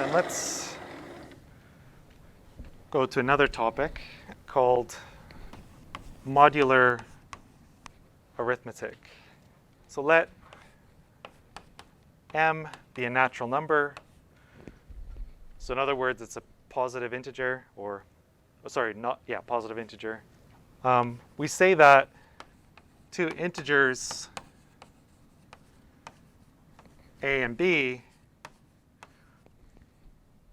then let's go to another topic called modular arithmetic. So let m be a natural number. So in other words, it's a positive integer, or positive integer. We say that two integers a and b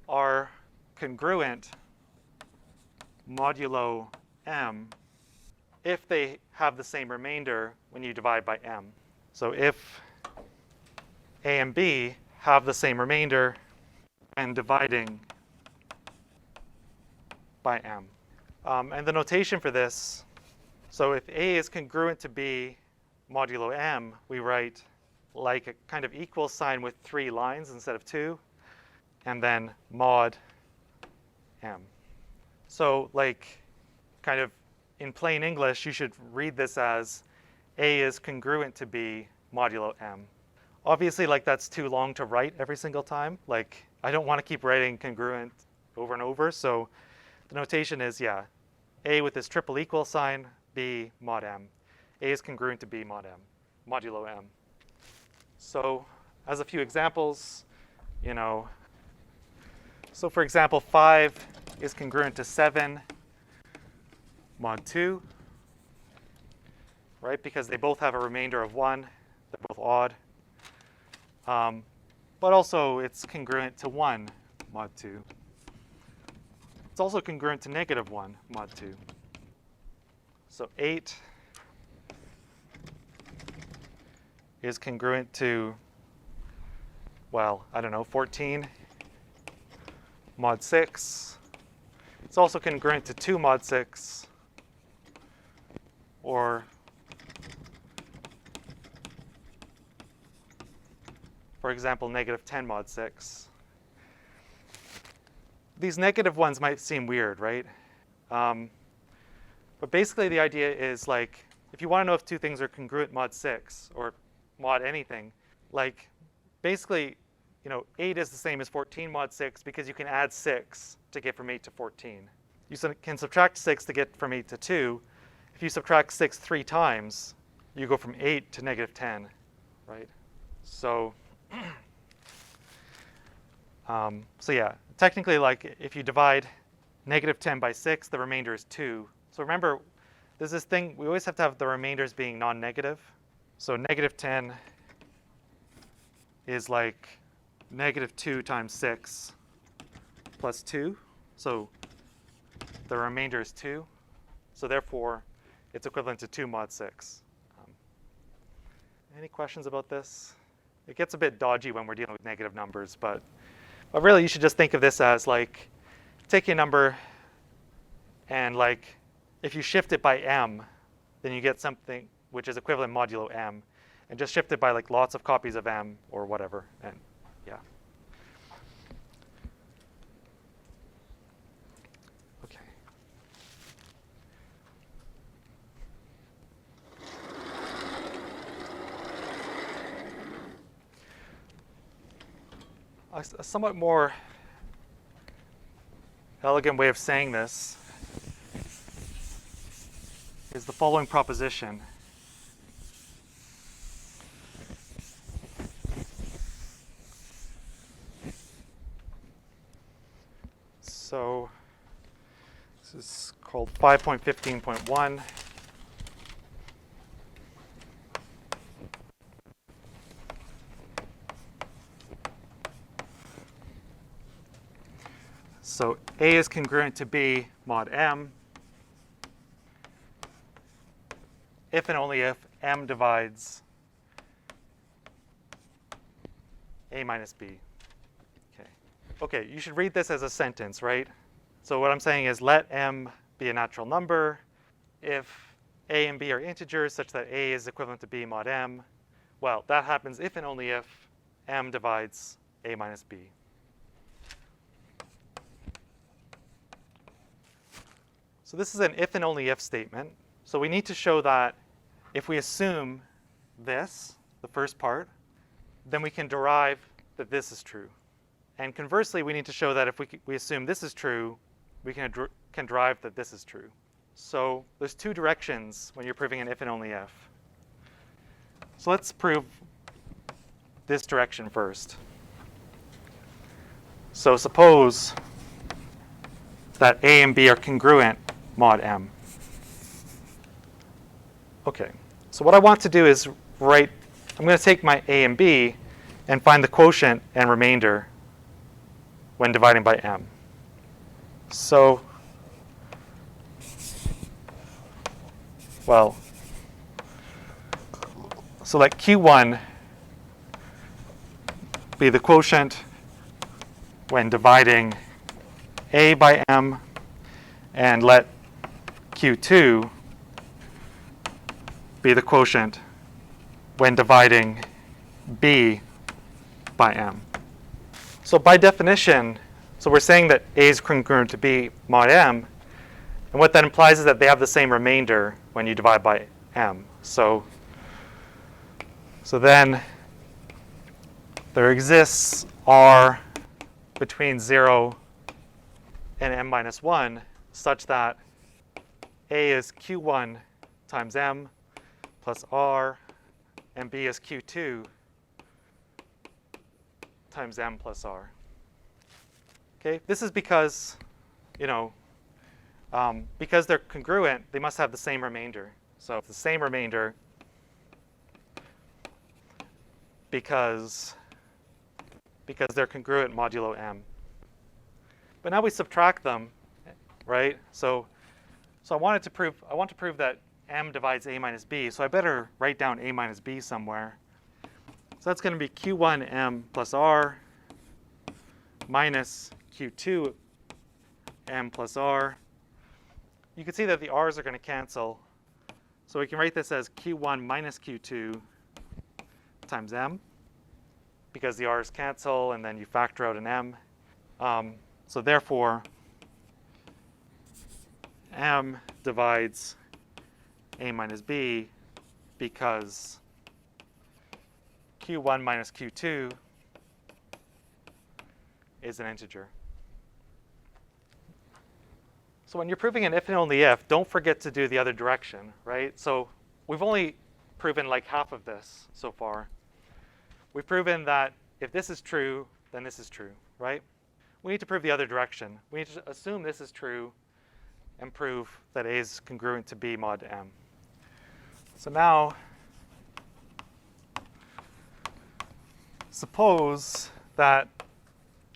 are congruent modulo m if they have the same remainder when you divide by m. So if a and b have the same remainder and dividing by m. And the notation for this, so if a is congruent to b modulo m, we write like a kind of equal sign with 3 lines instead of 2, and then mod m. So like kind of in plain English, you should read this as a is congruent to b modulo m. Obviously, like that's too long to write every single time. Like I don't want to keep writing congruent over and over. So the notation is, yeah, a with this triple equal sign, b mod m. A is congruent to b mod m, modulo m. So as a few examples, so for example, 5 is congruent to 7 mod 2, right? Because they both have a remainder of 1. They're both odd. But also, it's congruent to 1 mod 2. It's also congruent to negative 1 mod 2. So 8 is congruent to, well, I don't know, 14 mod 6. It's also congruent to 2 mod 6, or for example, negative 10 mod 6. These negative ones might seem weird, right? But basically the idea is like, if you want to know if two things are congruent mod 6 or mod anything, like basically, 8 is the same as 14 mod 6 because you can add 6 to get from 8 to 14. You can subtract 6 to get from 8 to 2. If you subtract 6 3 times, you go from 8 to negative 10, right? So so yeah, technically, like if you divide negative 10 by 6, the remainder is 2. So remember, there's this thing, we always have to have the remainders being non-negative. So negative 10 is like negative 2 times 6 plus 2. So the remainder is 2. So therefore, it's equivalent to 2 mod 6. Any questions about this? It gets a bit dodgy when we're dealing with negative numbers, but really you should just think of this as like, take a number and like, if you shift it by m, then you get something which is equivalent modulo m, and just shift it by like lots of copies of m or whatever, and yeah. Okay. A somewhat more elegant way of saying this is the following proposition. So this is called 5.15.1. So A is congruent to B mod M if and only if M divides A minus B. Okay, you should read this as a sentence, right? So what I'm saying is let M be a natural number if A and B are integers such that A is equivalent to B mod M. Well, that happens if and only if M divides A minus B. So this is an if and only if statement. So we need to show that if we assume this, the first part, then we can derive that this is true. And conversely, we need to show that if we assume this is true, we can derive that this is true. So there's two directions when you're proving an if and only if. So let's prove this direction first. So suppose that A and B are congruent mod M. Okay, so what I want to do is I'm going to take my A and B and find the quotient and remainder when dividing by M. So, well, so let Q1 be the quotient when dividing A by M, and let Q2 be the quotient when dividing B by M. So by definition, so we're saying that A is congruent to B mod M, and what that implies is that they have the same remainder when you divide by M. So then there exists R between 0 and M minus 1 such that A is Q1 times M plus R, and B is Q2 times M plus R. Okay, this is because, because they're congruent, they must have the same remainder. So it's the same remainder because they're congruent modulo M. But now we subtract them, right? So I want to prove that M divides A minus B. So I better write down A minus B somewhere. So that's going to be Q1 M plus R minus Q2 M plus R. You can see that the R's are going to cancel. So we can write this as Q1 minus Q2 times M, because the R's cancel, and then you factor out an M. So therefore, M divides A minus B because Q1 minus Q2 is an integer. So when you're proving an if and only if, don't forget to do the other direction, right? So we've only proven like half of this so far. We've proven that if this is true, then this is true, right? We need to prove the other direction. We need to assume this is true and prove that A is congruent to B mod M. So now, suppose that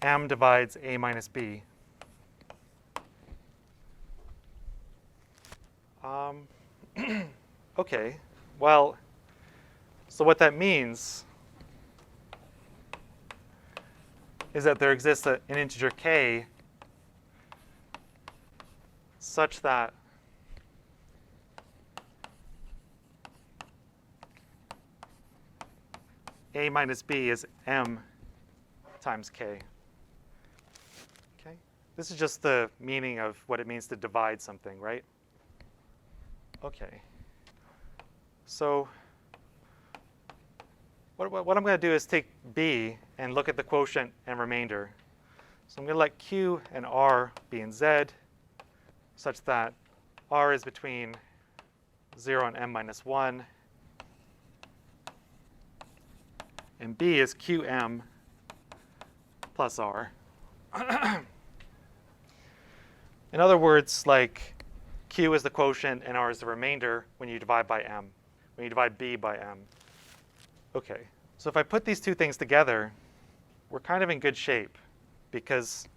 M divides A minus B. Okay, well, so what that means is that there exists an integer k such that A minus B is M times k. Okay, this is just the meaning of what it means to divide something, right? Okay, so what I'm going to do is take B and look at the quotient and remainder. So I'm going to let Q and R be in Z such that R is between 0 and M minus 1, and B is QM plus R. In other words, like Q is the quotient and R is the remainder when you divide by M, when you divide B by M. Okay, so if I put these two things together, we're kind of in good shape because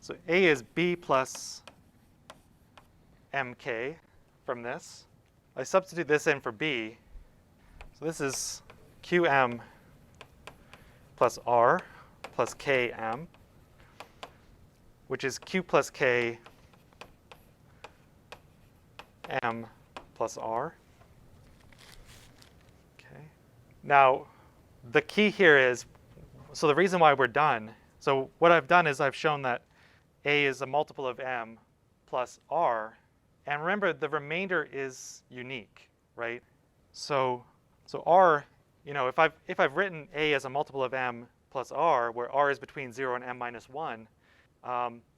so A is B plus MK from this. I substitute this in for B. So this is QM plus R plus KM, which is Q plus K M plus R. Okay. Now, the key here is, so the reason why we're done, so what I've done is I've shown that A is a multiple of M plus R. And remember, the remainder is unique, right? So R, if I've written A as a multiple of M plus r, where r is between 0 and m minus 1,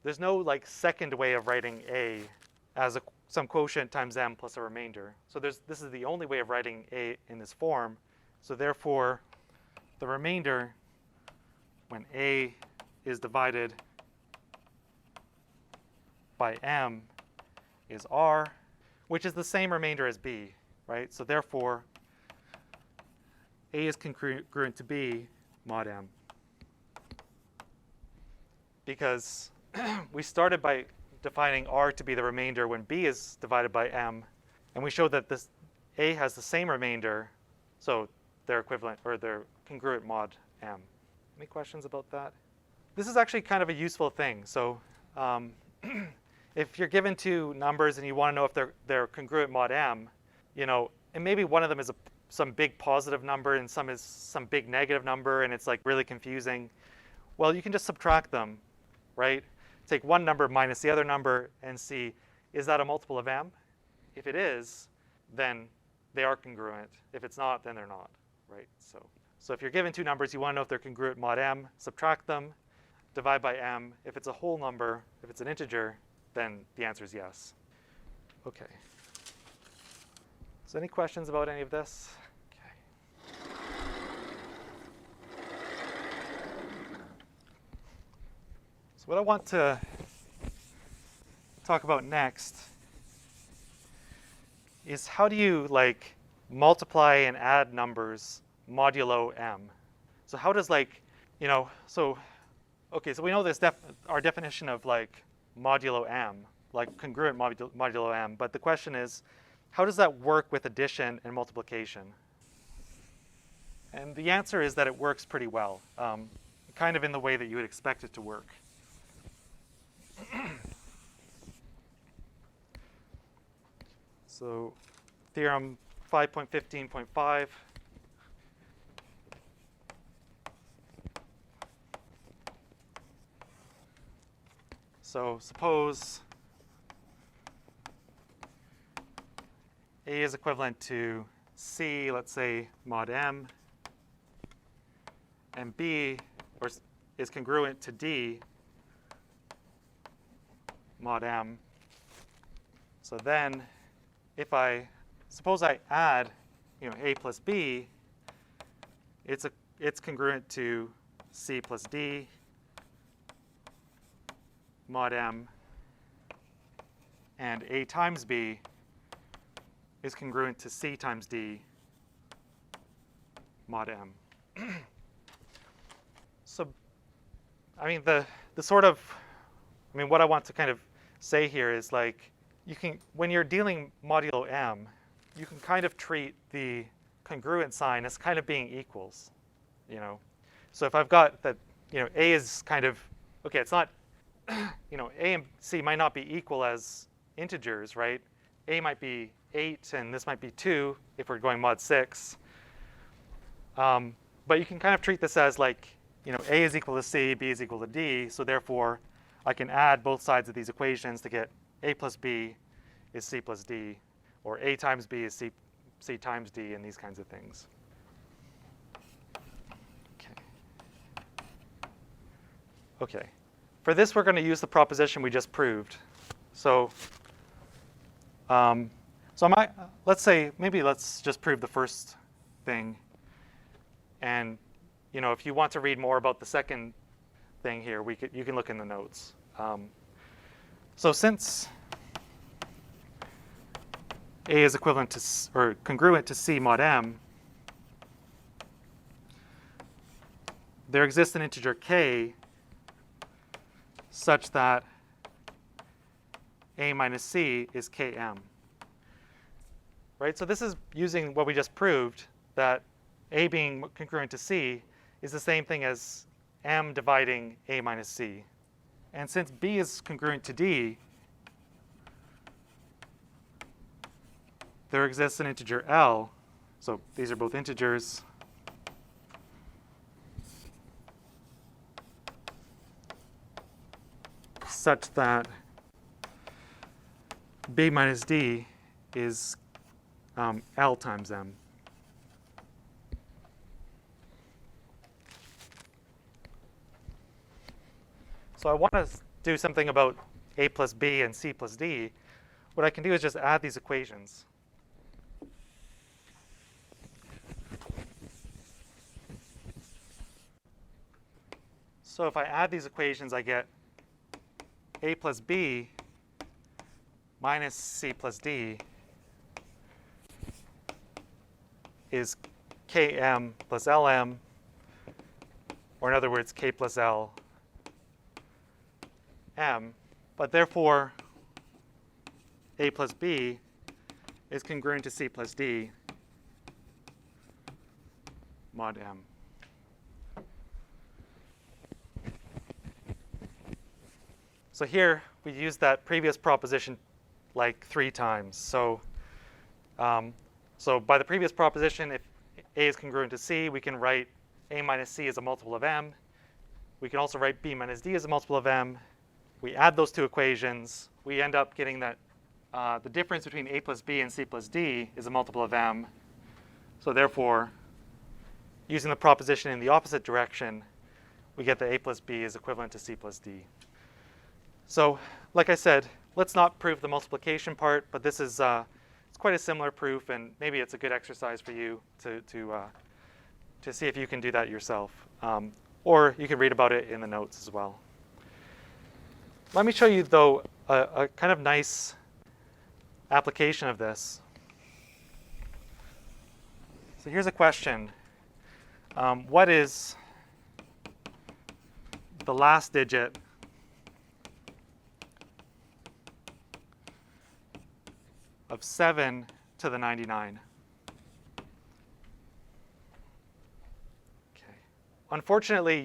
there's no like second way of writing a as some quotient times m plus a remainder. So this is the only way of writing a in this form. So therefore, the remainder when a is divided by m is r, which is the same remainder as b, right? So therefore, a is congruent to b mod m. Because we started by defining r to be the remainder when b is divided by m, and we showed that this a has the same remainder, so they're equivalent, or they're congruent mod m. Any questions about that? This is actually kind of a useful thing. So if you're given two numbers and you want to know if they're congruent mod m, you know, and maybe one of them is some big positive number and some is some big negative number, and it's like really confusing. Well, you can just subtract them, right? Take one number minus the other number and see, is that a multiple of m? If it is, then they are congruent. If it's not, then they're not, right? So if you're given two numbers, you want to know if they're congruent mod m, subtract them, divide by m. If it's a whole number, if it's an integer, then the answer is yes. Okay. So any questions about any of this? Okay. So what I want to talk about next is how do you like multiply and add numbers modulo m. So how does like, you know, so okay, so we know this our definition of like modulo m, like congruent modulo m, but the question is, how does that work with addition and multiplication? And the answer is that it works pretty well, kind of in the way that you would expect it to work. So theorem 5.15.5. So suppose A is equivalent to C, let's say mod m, and B is congruent to D mod m. So then if suppose I add, you know, A plus B, it's congruent to C plus D mod m, and A times B is congruent to C times D mod m. So, I mean, the sort of, I mean, what I want to kind of say here is like, you can, when you're dealing modulo m, you can kind of treat the congruent sign as kind of being equals, you know. So if I've got that, you know, A is kind of, okay, it's not, you know, A and C might not be equal as integers, right? A might be 8 and this might be 2 if we're going mod 6. But you can kind of treat this as like, you know, A is equal to C, B is equal to D, so therefore I can add both sides of these equations to get A plus B is C plus D, or A times B is C times D, and these kinds of things. Okay. For this, we're going to use the proposition we just proved. So, let's say, maybe let's just prove the first thing. And, you know, if you want to read more about the second thing here, you can look in the notes. So since A is equivalent to, or congruent to C mod m, there exists an integer k such that A minus C is km. Right? So this is using what we just proved, that A being congruent to C is the same thing as m dividing A minus C. And since B is congruent to D, there exists an integer L. So these are both integers. Such that B minus D is L times M. So I want to do something about a plus b and c plus d. What I can do is just add these equations. So if I add these equations, I get a plus b minus c plus d is km plus lm, or in other words, k plus l m. But therefore, a plus b is congruent to c plus d mod m. So here, we use that previous proposition like 3 times. So by the previous proposition, if a is congruent to c, we can write a minus c as a multiple of m. We can also write b minus d as a multiple of m. We add those two equations. We end up getting that the difference between a plus b and c plus d is a multiple of m. So therefore, using the proposition in the opposite direction, we get that a plus b is equivalent to c plus d. So like I said, let's not prove the multiplication part, but this is it's quite a similar proof, and maybe it's a good exercise for you to see if you can do that yourself. Or you can read about it in the notes as well. Let me show you, though, a kind of nice application of this. So here's a question. What is the last digit of 7 to the 99? Okay. Unfortunately,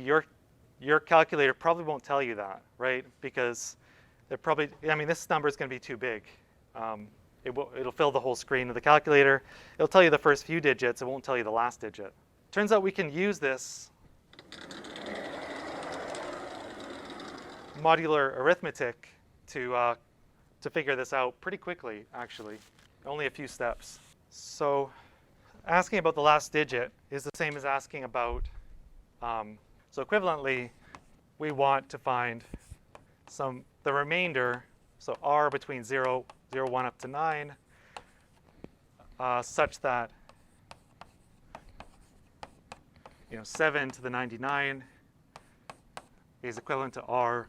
your calculator probably won't tell you that, right? Because they're probably, I mean, this number is going to be too big. It'll fill the whole screen of the calculator. It'll tell you the first few digits. It won't tell you the last digit. Turns out we can use this modular arithmetic to figure this out pretty quickly, actually. Only a few steps. So asking about the last digit is the same as asking about, so equivalently, we want to find the remainder, so r between 0, 1 up to 9, such that 7 to the 99 is equivalent to r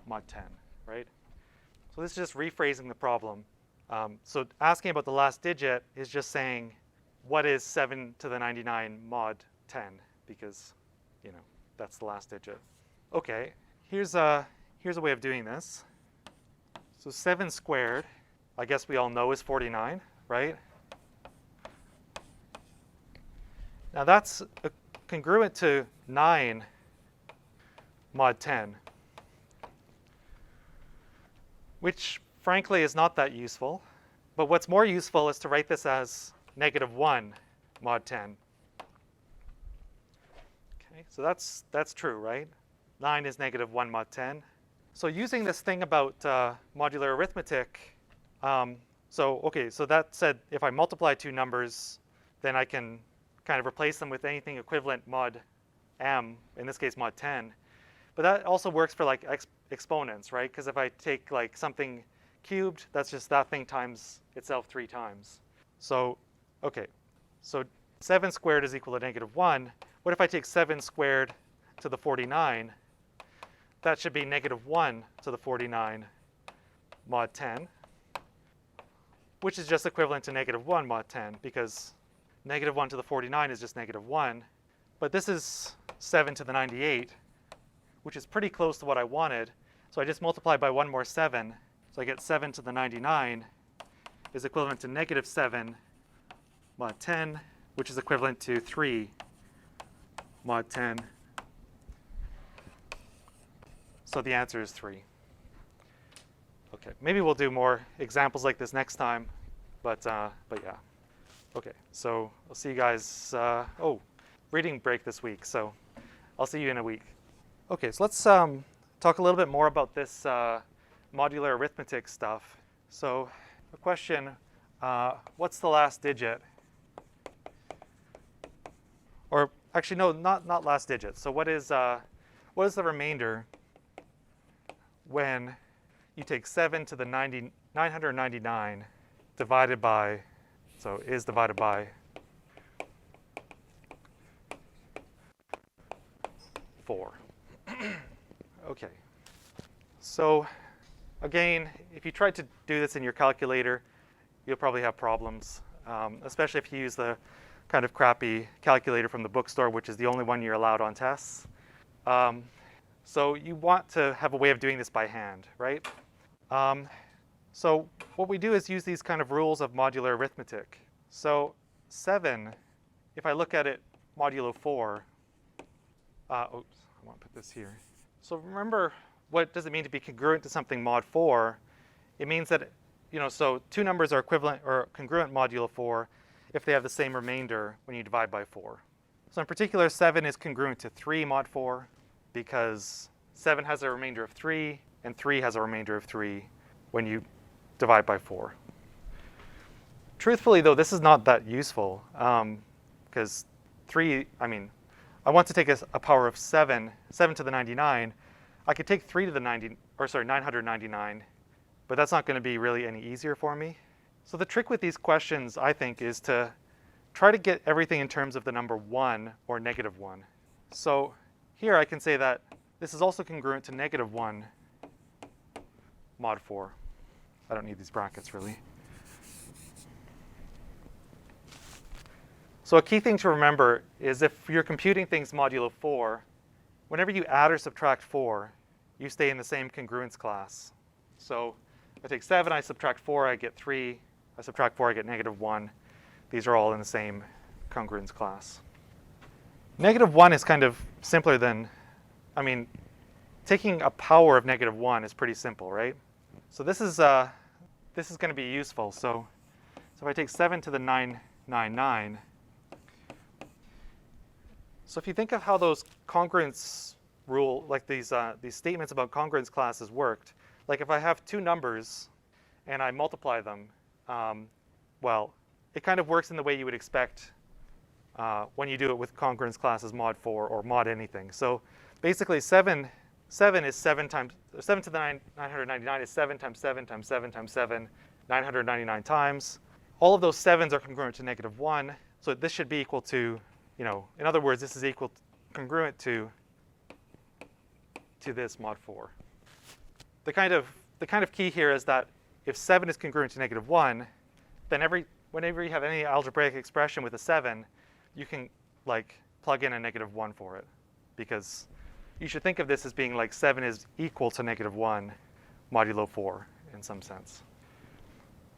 mod 10, right? So this is just rephrasing the problem. So asking about the last digit is just saying, what is 7 to the 99 mod 10? Because, that's the last digit. OK, here's a way of doing this. So 7 squared, I guess we all know, is 49, right? Now that's congruent to 9 mod 10, which frankly is not that useful. But what's more useful is to write this as -1 mod 10. Okay, so that's true, right? 9 is -1 mod 10. So using this thing about modular arithmetic, so that said, if I multiply two numbers, then I can kind of replace them with anything equivalent mod m, in this case mod 10. But that also works for like exponents, right? Because if I take like something cubed, that's just that thing times itself 3 times. So, okay, so 7 squared is equal to -1. What if I take 7 squared to the 49? That should be -1 to the 49 mod 10, which is just equivalent to -1 mod 10, because -1 to the 49 is just -1. But this is 7 to the 98, which is pretty close to what I wanted. So I just multiply by one more 7. So I get 7 to the 99 is equivalent to -7 mod 10, which is equivalent to 3 mod 10. So the answer is 3. OK, maybe we'll do more examples like this next time. But yeah. OK, so I'll see you guys. Reading break this week. So I'll see you in a week. OK, so let's talk a little bit more about this modular arithmetic stuff. So a question, what's the last digit? Or actually, no, not last digit. So what is what is the remainder when you take 7 to the 999 divided by, so is divided by 4. Okay. So again, if you try to do this in your calculator, you'll probably have problems, especially if you use the kind of crappy calculator from the bookstore, which is the only one you're allowed on tests. So you want to have a way of doing this by hand, right? So what we do is use these kind of rules of modular arithmetic. So 7, if I look at it modulo 4, oops, I want to put this here. So remember, what does it mean to be congruent to something mod 4? It means that, so two numbers are equivalent or congruent modulo 4 if they have the same remainder when you divide by 4. So in particular, 7 is congruent to 3 mod 4 because 7 has a remainder of 3 and 3 has a remainder of 3 when you divide by 4. Truthfully, though, this is not that useful because 3, I want to take a power of 7 to the 99. I could take 3 to the 999, but that's not going to be really any easier for me. So the trick with these questions, I think, is to try to get everything in terms of the number 1 or negative 1. So here I can say that this is also congruent to negative 1 mod 4. I don't need these brackets, really. So a key thing to remember is if you're computing things modulo 4, whenever you add or subtract 4, you stay in the same congruence class. So I take 7, I subtract 4, I get 3. I subtract 4, I get negative 1. These are all in the same congruence class. Negative 1 is kind of simpler than, taking a power of negative 1 is pretty simple, right? So this is going to be useful. So if I take 7 to the 999, so if you think of how those congruence rule, like these statements about congruence classes worked, like if I have two numbers and I multiply them, well, it kind of works in the way you would expect when you do it with congruence classes mod 4 or mod anything. So basically 7 is 7 to the 999 is 7 times 7 times 7 times 7, 999 times. All of those 7s are congruent to negative 1. So this should be equal to, in other words, this is congruent to this mod 4. The kind of key here is that if 7 is congruent to negative 1, then whenever you have any algebraic expression with a 7, you can plug in a negative 1 for it, because you should think of this as being like 7 is equal to negative 1 modulo 4 in some sense.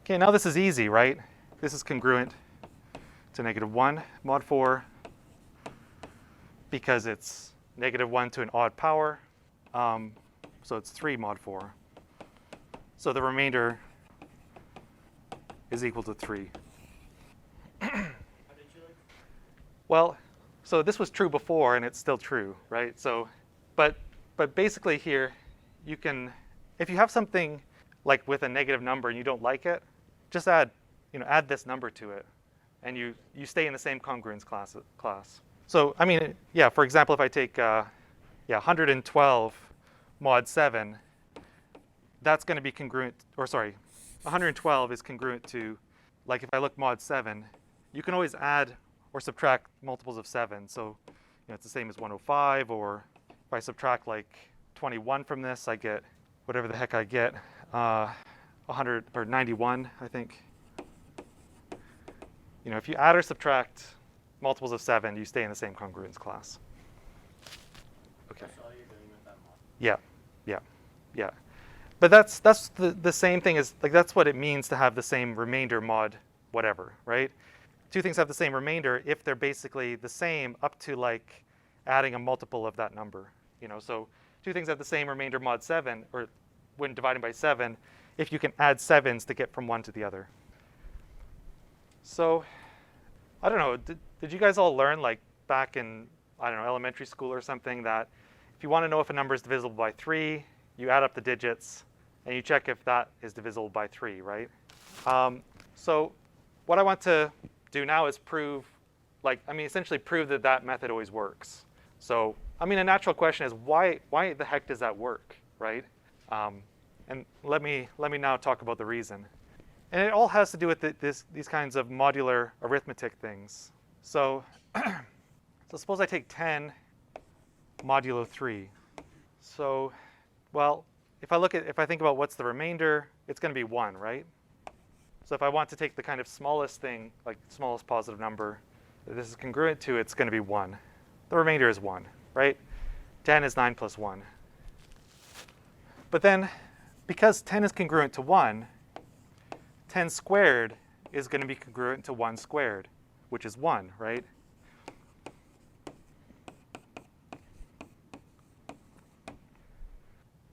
Okay, now this is easy, right? This is congruent to negative 1 mod 4 because it's negative 1 to an odd power. So it's 3 mod 4. So the remainder is equal to 3. Well, so this was true before, and it's still true, right? So, but basically here, you can, if you have something like with a negative number and you don't like it, just add this number to it, and you stay in the same congruence class. So for example, if I take 112 mod 7, that's going to be congruent, 112 is congruent to, like if I look mod 7, you can always add or subtract multiples of 7. So it's the same as 105, or if I subtract like 21 from this, I get whatever the heck I get, 100 or 91, I think. If you add or subtract multiples of 7, you stay in the same congruence class. Okay. That's all you're doing with that mod. Yeah. But that's the same thing as, that's what it means to have the same remainder mod whatever, right? Two things have the same remainder if they're basically the same up to adding a multiple of that number. So two things have the same remainder mod 7, or when dividing by 7, if you can add 7s to get from one to the other. So I don't know, did you guys all learn back in, elementary school or something, that if you want to know if a number is divisible by 3, you add up the digits and you check if that is divisible by 3, right? So what I want to do now is prove, essentially prove that method always works. So, I mean, a natural question is why the heck does that work, right? And let me now talk about the reason. And it all has to do with these kinds of modular arithmetic things. So, so suppose I take 10 modulo 3. So, well, if I think about what's the remainder, it's going to be 1, right? So if I want to take the kind of smallest thing, like smallest positive number that this is congruent to, it's going to be 1. The remainder is 1, right? 10 is 9 plus 1. But then, because 10 is congruent to 1, 10 squared is going to be congruent to 1 squared, which is 1, right?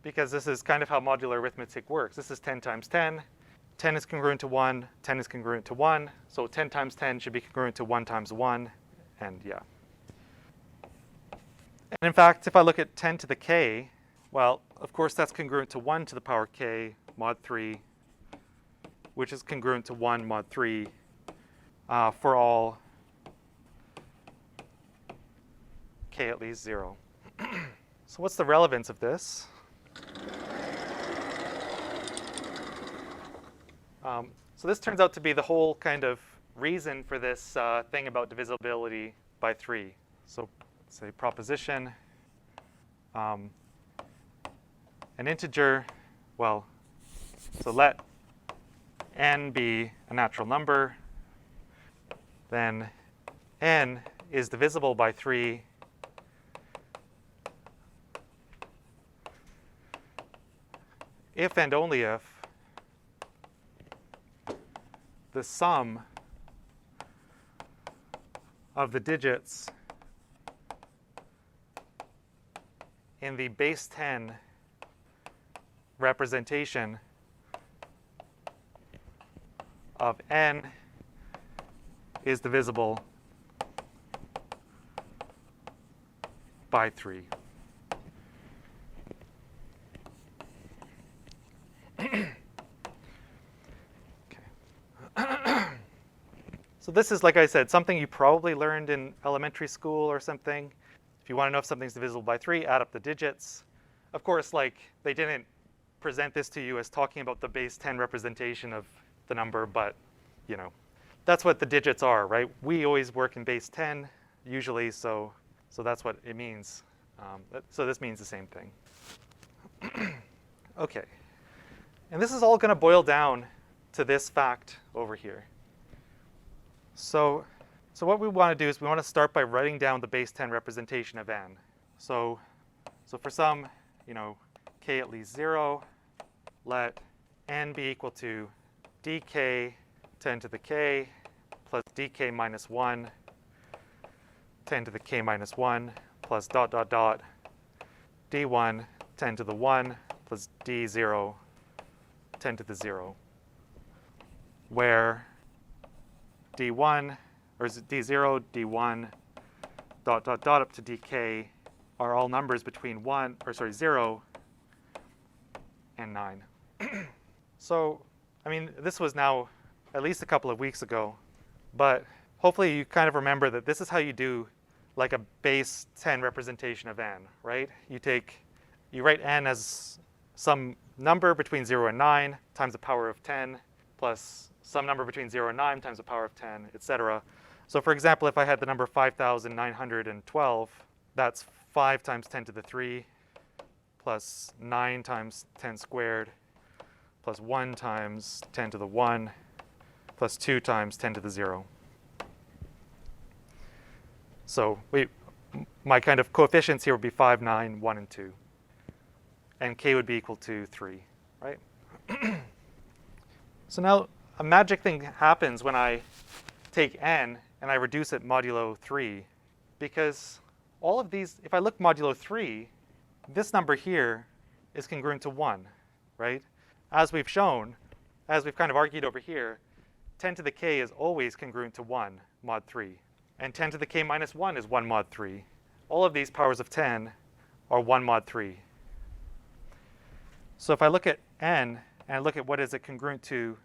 Because this is kind of how modular arithmetic works. This is 10 times 10. 10 is congruent to 1. 10 is congruent to 1. So 10 times 10 should be congruent to 1 times 1. And yeah. And in fact, if I look at 10 to the k, well, of course, that's congruent to 1 to the power k mod 3, which is congruent to 1 mod 3 for all k at least 0. So what's the relevance of this? So this turns out to be the whole kind of reason for this thing about divisibility by 3. So say proposition, an integer, well, so let n be a natural number, then n is divisible by 3 if and only if the sum of the digits in the base 10 representation of n is divisible by 3. So this is, like I said, something you probably learned in elementary school or something. If you want to know if something's divisible by 3, add up the digits. Of course, like, they didn't present this to you as talking about the base 10 representation of the number, but, you know, that's what the digits are, right? We always work in base 10, usually, so that's what it means. So this means the same thing. Okay. And this is all going to boil down to this fact over here. So what we want to do is we want to start by writing down the base 10 representation of n. So for some, you know, k at least 0, let n be equal to dk 10 to the k plus dk minus 1 10 to the k minus 1 plus dot dot dot d1 10 to the 1 plus d0 10 to the 0, where d1, or is it d0, d1, dot dot dot up to dk are all numbers between 0 and 9. So, I mean, this was now at least a couple of weeks ago, but hopefully you kind of remember that this is how you do like a base 10 representation of n, right? You write n as some number between 0 and 9 times the power of 10 plus some number between 0 and 9 times the power of 10, etc. So for example, if I had the number 5,912, that's 5 times 10 to the 3 plus 9 times 10 squared plus 1 times 10 to the 1 plus 2 times 10 to the 0. So my kind of coefficients here would be 5, 9, 1, and 2. And k would be equal to 3, right? So now a magic thing happens when I take n and I reduce it modulo 3, because all of these, if I look modulo 3, this number here is congruent to 1, right? As we've shown, as we've kind of argued over here, 10 to the k is always congruent to 1 mod 3. And 10 to the k minus 1 is 1 mod 3. All of these powers of 10 are 1 mod 3. So if I look at n and I look at what is it congruent to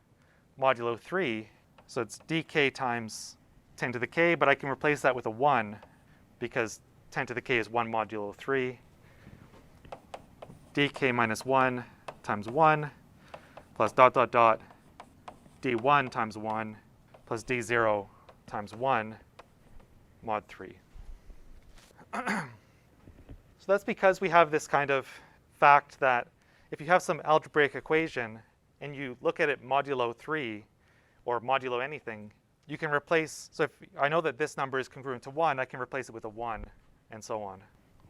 modulo 3, so it's dk times 10 to the k, but I can replace that with a 1 because 10 to the k is 1 modulo 3. dk minus 1 times 1 plus dot dot dot d1 times 1 plus d0 times 1 mod 3. So that's because we have this kind of fact that if you have some algebraic equation and you look at it modulo 3 or modulo anything, you can replace, so if I know that this number is congruent to 1, I can replace it with a 1 and so on.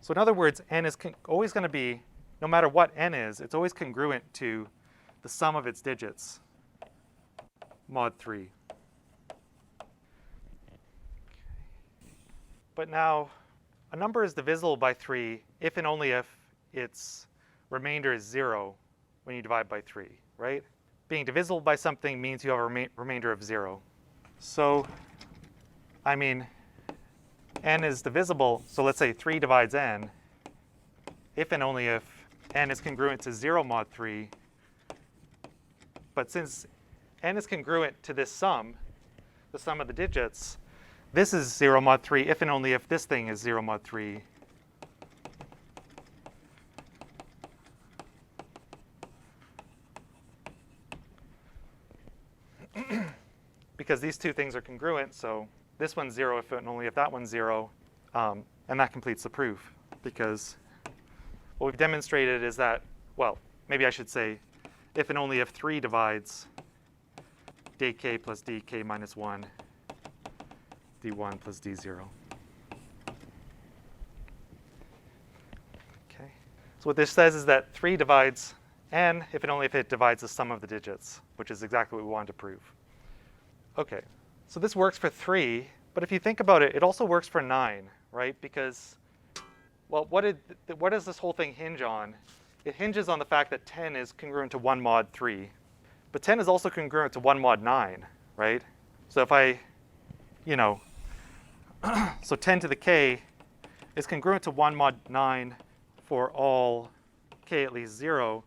So in other words, n is always going to be, no matter what n is, it's always congruent to the sum of its digits, mod 3. But now, a number is divisible by 3 if and only if its remainder is 0 when you divide by 3, right? Being divisible by something means you have a remainder of 0. So, I mean, n is divisible, so let's say 3 divides n, if and only if n is congruent to 0 mod 3. But since n is congruent to this sum, the sum of the digits, this is 0 mod 3 if and only if this thing is 0 mod 3. Because these two things are congruent, so this one's 0 if and only if that one's 0, and that completes the proof. Because what we've demonstrated is that, well, maybe I should say, if and only if 3 divides dk plus dk minus 1, d1 plus d0. Okay. So what this says is that 3 divides n if and only if it divides the sum of the digits, which is exactly what we wanted to prove. Okay, so this works for 3, but if you think about it, it also works for 9, right? Because, well, what does this whole thing hinge on? It hinges on the fact that 10 is congruent to 1 mod 3. But 10 is also congruent to 1 mod 9, right? So if I, so 10 to the k is congruent to 1 mod 9 for all k at least 0.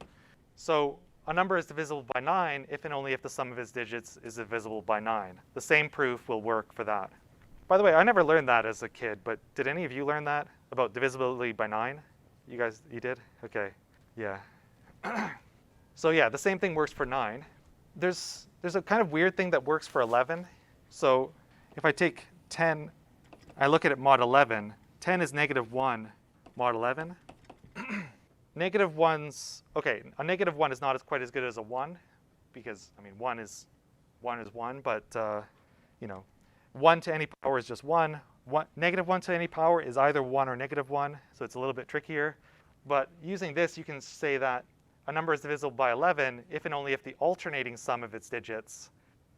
So a number is divisible by 9 if and only if the sum of its digits is divisible by 9. The same proof will work for that. By the way, I never learned that as a kid, but did any of you learn that about divisibility by 9? You guys, you did? Okay, yeah. So yeah, the same thing works for 9. There's a kind of weird thing that works for 11. So if I take 10, I look at it mod 11. 10 is negative 1 mod 11. Negative 1's, okay, a negative 1 is not quite as good as a 1, because, I mean, 1 is 1, but, 1 to any power is just 1. Negative 1 to any power is either 1 or negative 1, so it's a little bit trickier. But using this, you can say that a number is divisible by 11 if and only if the alternating sum of its digits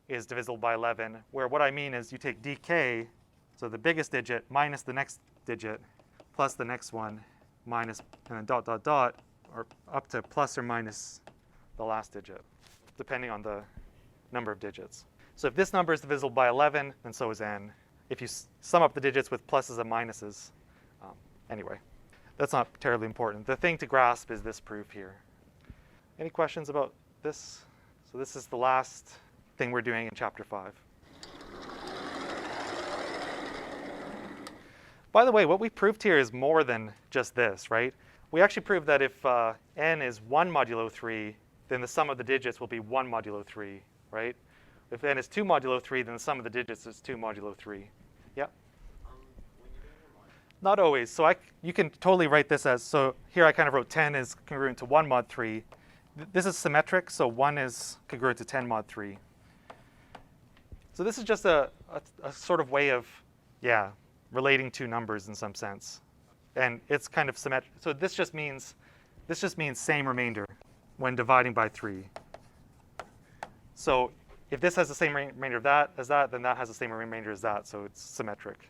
is divisible by 11, where what I mean is you take dk, so the biggest digit, minus the next digit, plus the next one, minus, and then dot, dot, dot, or up to plus or minus the last digit, depending on the number of digits. So if this number is divisible by 11, then so is n. If you sum up the digits with pluses and minuses, anyway, that's not terribly important. The thing to grasp is this proof here. Any questions about this? So this is the last thing we're doing in chapter 5. By the way, what we proved here is more than just this, right? We actually proved that if n is 1 modulo 3, then the sum of the digits will be 1 modulo 3, right? If n is 2 modulo 3, then the sum of the digits is 2 modulo 3. Yeah? Not always. So you can totally write this as, so here I kind of wrote 10 is congruent to 1 mod 3. This is symmetric, so 1 is congruent to 10 mod 3. So this is just a sort of way of, yeah, relating two numbers in some sense. And it's kind of symmetric. So this just means same remainder when dividing by 3. So if this has the same remainder of that as that, then that has the same remainder as that, so it's symmetric.